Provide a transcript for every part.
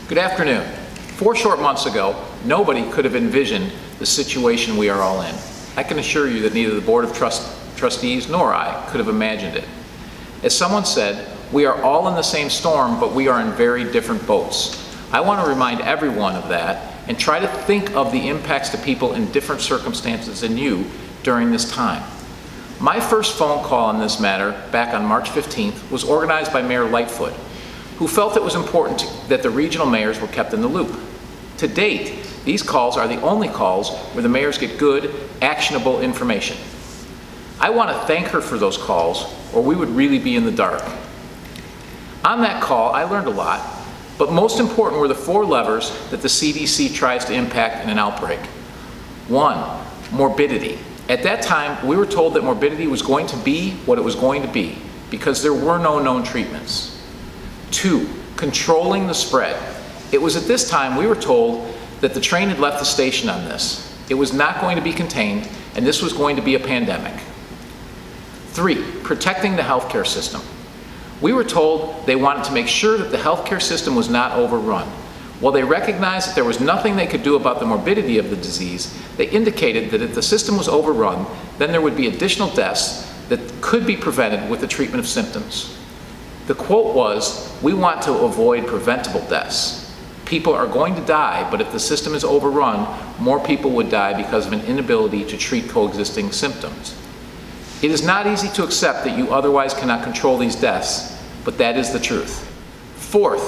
Good afternoon. 4 short months ago, nobody could have envisioned the situation we are all in. I can assure you that neither the Board of Trustees nor I could have imagined it. As someone said, we are all in the same storm, but we are in very different boats. I want to remind everyone of that and try to think of the impacts to people in different circumstances than you during this time. My first phone call on this matter back on March 15th was organized by Mayor Lightfoot, who felt it was important that the regional mayors were kept in the loop. To date, these calls are the only calls where the mayors get good, actionable information. I want to thank her for those calls, or we would really be in the dark. On that call, I learned a lot, but most important were the 4 levers that the CDC tries to impact in an outbreak. 1, morbidity. At that time, we were told that morbidity was going to be what it was going to be because there were no known treatments. 2, controlling the spread. It was at this time we were told that the train had left the station on this. It was not going to be contained, and this was going to be a pandemic. 3, protecting the healthcare system. We were told they wanted to make sure that the healthcare system was not overrun. While they recognized that there was nothing they could do about the morbidity of the disease, they indicated that if the system was overrun, then there would be additional deaths that could be prevented with the treatment of symptoms. The quote was, "We want to avoid preventable deaths. People are going to die, but if the system is overrun, more people would die because of an inability to treat coexisting symptoms." It is not easy to accept that you otherwise cannot control these deaths, but that is the truth. 4th,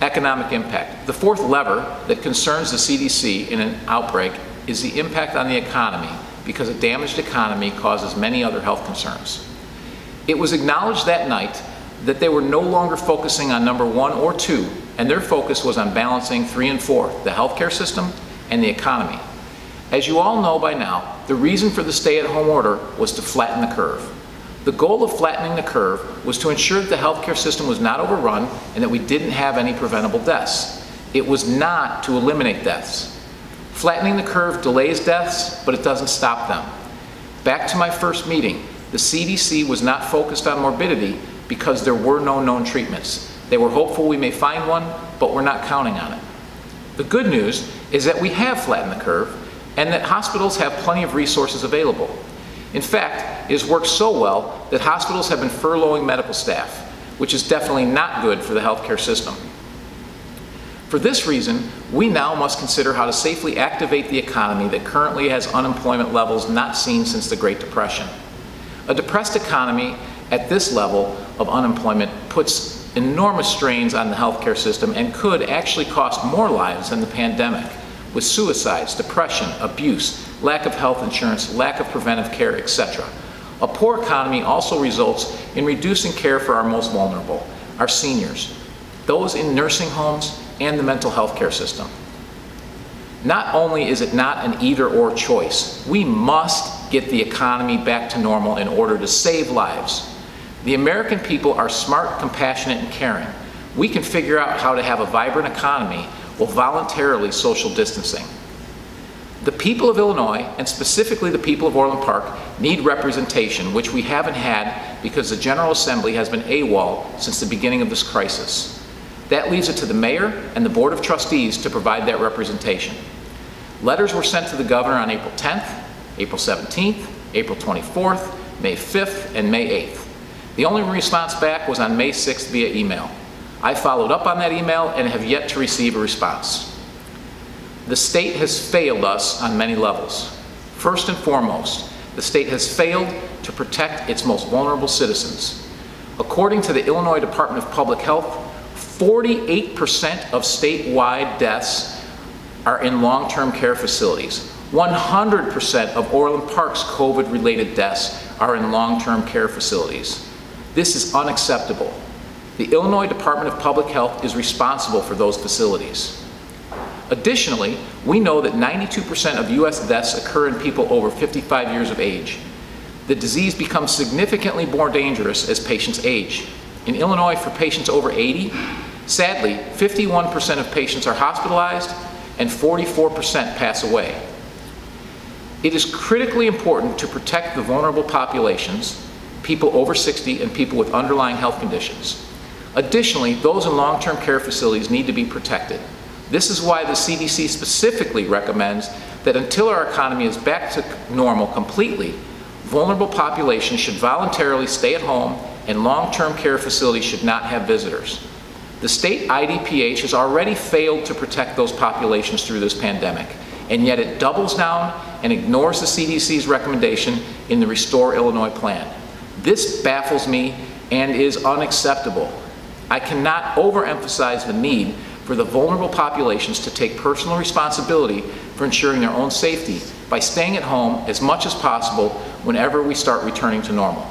economic impact. The 4th lever that concerns the CDC in an outbreak is the impact on the economy, because a damaged economy causes many other health concerns. It was acknowledged that night that they were no longer focusing on number 1 or 2, and their focus was on balancing 3 and 4, the healthcare system and the economy. As you all know by now, the reason for the stay-at-home order was to flatten the curve. The goal of flattening the curve was to ensure that the healthcare system was not overrun and that we didn't have any preventable deaths. It was not to eliminate deaths. Flattening the curve delays deaths, but it doesn't stop them. Back to my first meeting, the CDC was not focused on morbidity because there were no known treatments. They were hopeful we may find one, but we're not counting on it. The good news is that we have flattened the curve and that hospitals have plenty of resources available. In fact, it has worked so well that hospitals have been furloughing medical staff, which is definitely not good for the healthcare system. For this reason, we now must consider how to safely activate the economy that currently has unemployment levels not seen since the Great Depression. A depressed economy at this level of unemployment puts enormous strains on the healthcare system and could actually cost more lives than the pandemic, with suicides, depression, abuse, lack of health insurance, lack of preventive care, etc. A poor economy also results in reducing care for our most vulnerable, our seniors, those in nursing homes, and the mental health care system. Not only is it not an either-or choice, we must get the economy back to normal in order to save lives. The American people are smart, compassionate, and caring. We can figure out how to have a vibrant economy while voluntarily social distancing. The people of Illinois, and specifically the people of Orland Park, need representation, which we haven't had because the General Assembly has been AWOL since the beginning of this crisis. That leaves it to the mayor and the Board of Trustees to provide that representation. Letters were sent to the governor on April 10th, April 17th, April 24th, May 5th, and May 8th. The only response back was on May 6th via email. I followed up on that email and have yet to receive a response. The state has failed us on many levels. First and foremost, the state has failed to protect its most vulnerable citizens. According to the Illinois Department of Public Health, 48% of statewide deaths are in long-term care facilities. 100% of Orland Park's COVID-related deaths are in long-term care facilities. This is unacceptable. The Illinois Department of Public Health is responsible for those facilities. Additionally, we know that 92% of U.S. deaths occur in people over 55 years of age. The disease becomes significantly more dangerous as patients age. In Illinois, for patients over 80, sadly, 51% of patients are hospitalized and 44% pass away. It is critically important to protect the vulnerable populations, people over 60 and people with underlying health conditions. Additionally, those in long-term care facilities need to be protected. This is why the CDC specifically recommends that until our economy is back to normal completely, vulnerable populations should voluntarily stay at home and long-term care facilities should not have visitors. The state IDPH has already failed to protect those populations through this pandemic, and yet it doubles down and ignores the CDC's recommendation in the Restore Illinois plan. This baffles me and is unacceptable. I cannot overemphasize the need for the vulnerable populations to take personal responsibility for ensuring their own safety by staying at home as much as possible whenever we start returning to normal.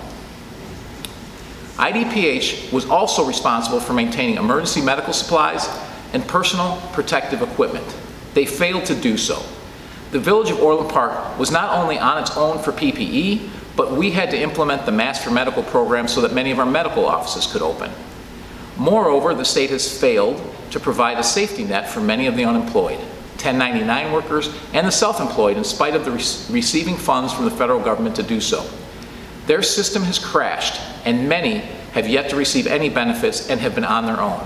IDPH was also responsible for maintaining emergency medical supplies and personal protective equipment. They failed to do so. The Village of Orland Park was not only on its own for PPE, but we had to implement the Mask for Medical program so that many of our medical offices could open. Moreover, the state has failed to provide a safety net for many of the unemployed, 1099 workers, and the self-employed in spite of the receiving funds from the federal government to do so. Their system has crashed, and many have yet to receive any benefits and have been on their own.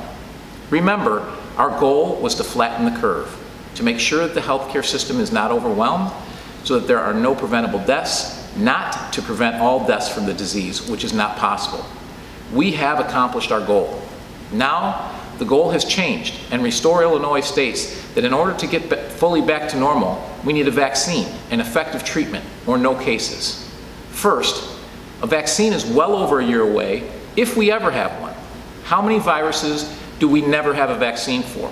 Remember, our goal was to flatten the curve, to make sure that the healthcare system is not overwhelmed, so that there are no preventable deaths, not to prevent all deaths from the disease, which is not possible. We have accomplished our goal. Now, the goal has changed, and Restore Illinois states that in order to get fully back to normal, we need a vaccine and effective treatment, or no cases. First, a vaccine is well over a year away, if we ever have one. How many viruses do we never have a vaccine for?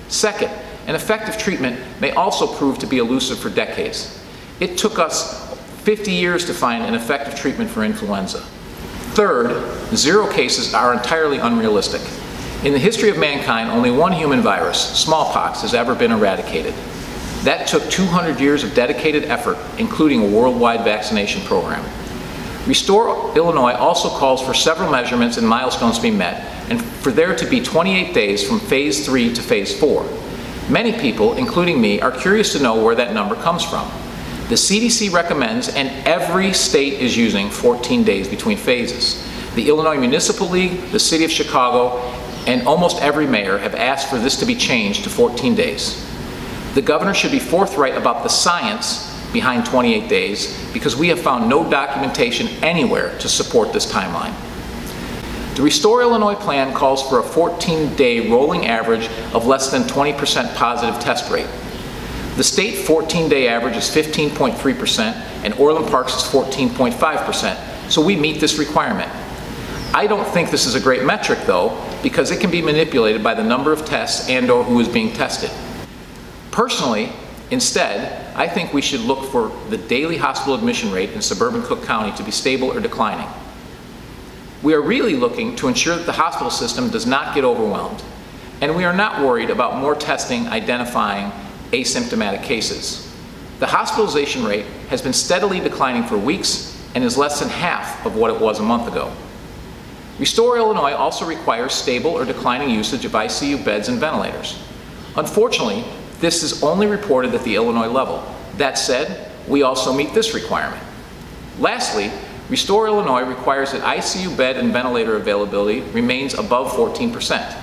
Second, an effective treatment may also prove to be elusive for decades. It took us 50 years to find an effective treatment for influenza. Third, 0 cases are entirely unrealistic. In the history of mankind, only one human virus, smallpox, has ever been eradicated. That took 200 years of dedicated effort, including a worldwide vaccination program. Restore Illinois also calls for several measurements and milestones to be met, and for there to be 28 days from phase 3 to phase 4. Many people, including me, are curious to know where that number comes from. The CDC recommends, and every state is using, 14 days between phases. The Illinois Municipal League, the City of Chicago, and almost every mayor have asked for this to be changed to 14 days. The governor should be forthright about the science behind 28 days, because we have found no documentation anywhere to support this timeline. The Restore Illinois plan calls for a 14-day rolling average of less than 20% positive test rate. The state 14-day average is 15.3%, and Orland Park's is 14.5%, so we meet this requirement. I don't think this is a great metric, though, because it can be manipulated by the number of tests and/or who is being tested. Personally, instead, I think we should look for the daily hospital admission rate in suburban Cook County to be stable or declining. We are really looking to ensure that the hospital system does not get overwhelmed, and we are not worried about more testing identifying asymptomatic cases. The hospitalization rate has been steadily declining for weeks and is less than half of what it was a month ago. Restore Illinois also requires stable or declining usage of ICU beds and ventilators. Unfortunately, this is only reported at the Illinois level. That said, we also meet this requirement. Lastly, Restore Illinois requires that ICU bed and ventilator availability remains above 14%.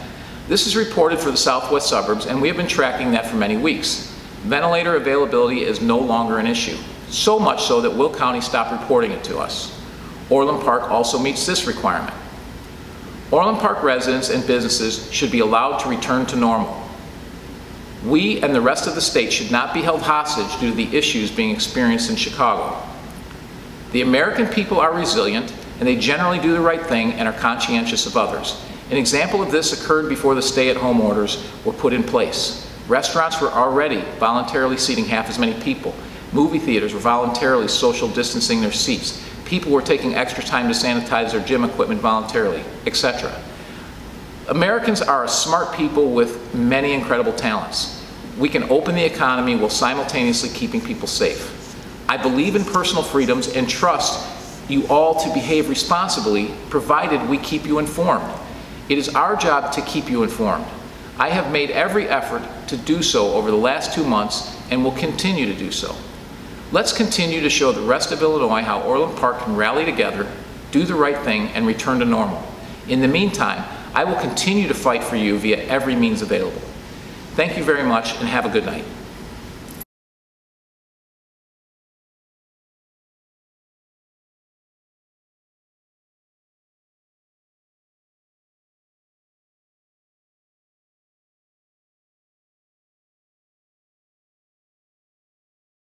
This is reported for the southwest suburbs, and we have been tracking that for many weeks. Ventilator availability is no longer an issue, so much so that Will County stopped reporting it to us. Orland Park also meets this requirement. Orland Park residents and businesses should be allowed to return to normal. We and the rest of the state should not be held hostage due to the issues being experienced in Chicago. The American people are resilient, and they generally do the right thing and are conscientious of others. An example of this occurred before the stay-at-home orders were put in place. Restaurants were already voluntarily seating half as many people. Movie theaters were voluntarily social distancing their seats. People were taking extra time to sanitize their gym equipment voluntarily, etc. Americans are a smart people with many incredible talents. We can open the economy while simultaneously keeping people safe. I believe in personal freedoms and trust you all to behave responsibly, provided we keep you informed. It is our job to keep you informed. I have made every effort to do so over the last 2 months and will continue to do so. Let's continue to show the rest of Illinois how Orland Park can rally together, do the right thing, and return to normal. In the meantime, I will continue to fight for you via every means available. Thank you very much and have a good night.